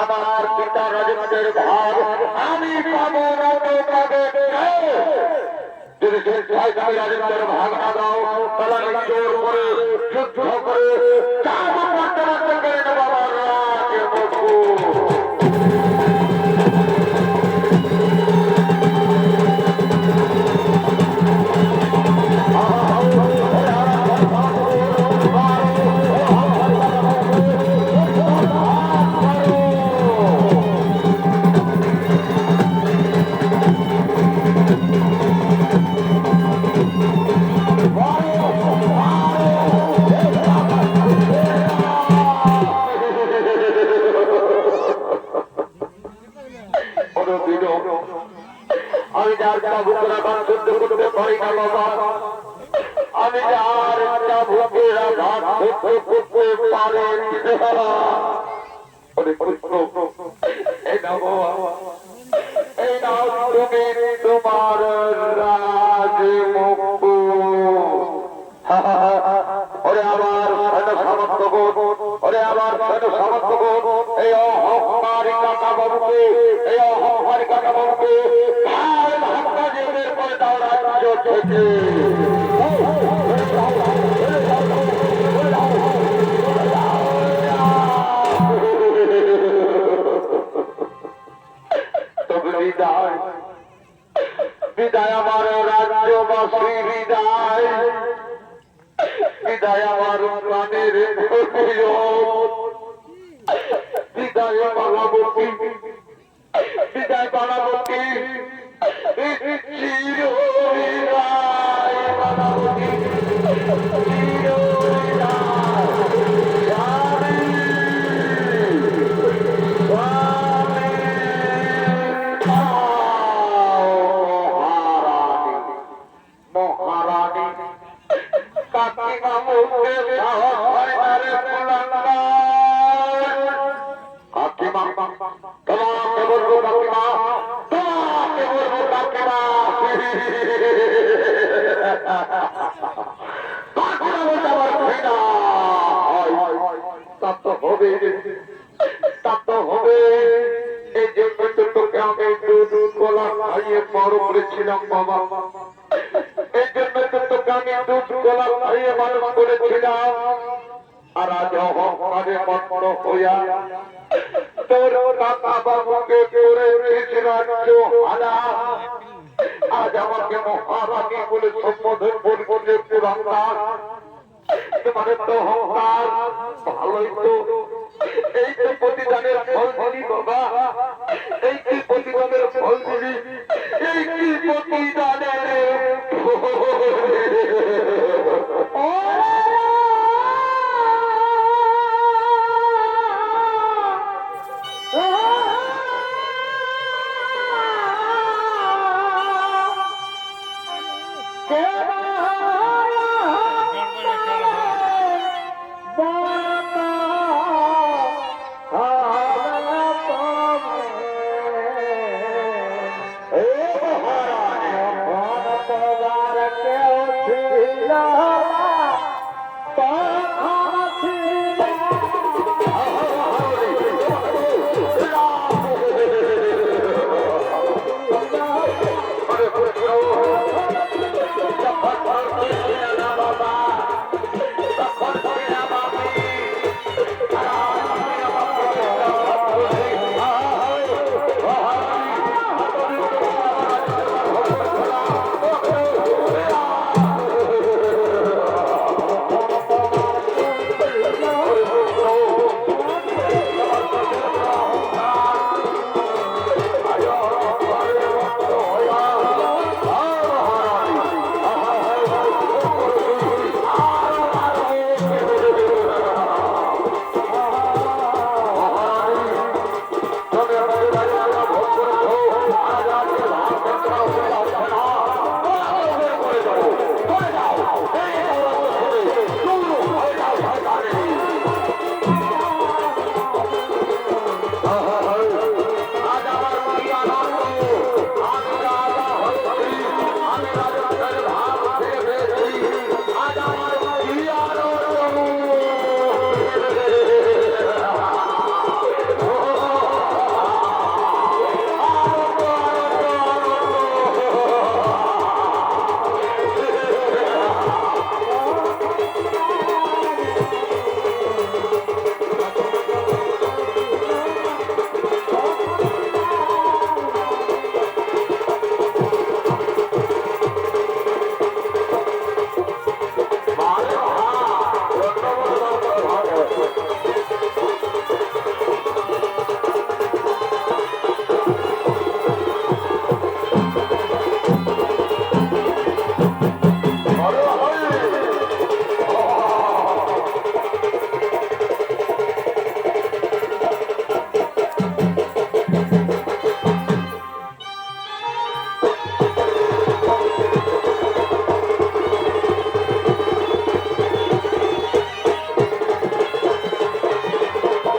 আমার পিতা রাজেন্দ্রের ভাগ আমি পাবো না তো পাবে যদি রাজেন্দ্রের ভাগ না দাও তাহলে আমি জোর করে যুদ্ধ করে বাবার রাজের বসবো। আমি যার বুকেরা ভাত শুদ্ধ করতে পারি না বাবা, আমি যার বুকেরা ভাত শুদ্ধ করতে পারি এই নাও তুমি তোমার রাজমুক্ত। ওরে আমার সামর্থ্য ওরে আমার সামর্থ্য এই অহংকারী কাকা বাবুকে এই অহংকারী কাকা বাবুকে পরে দাও রাজ্য থেকে। ভালোবাসি হৃদয় হৃদয় আমার প্রাণের প্রিয় হৃদয় বানাবতী হৃদয় বানাবতী চির হৃদয় বানাবতী চির বড় করেছিলাম বাবা এই জন্য তো তোকে আমি দুধ গোলা খাইয়ে মানুষ করেছিলাম আর আজ অহংকারে মগ্ন হইয়া তোর কাকা বাবুকে করে রেখেছিলাম আজ আমাকে মহারানী বলে সম্বোধন করছে পুরাণ তোমার তো অহংকার ভালোই তো এই তো প্রতিদানের ফল বাবা এই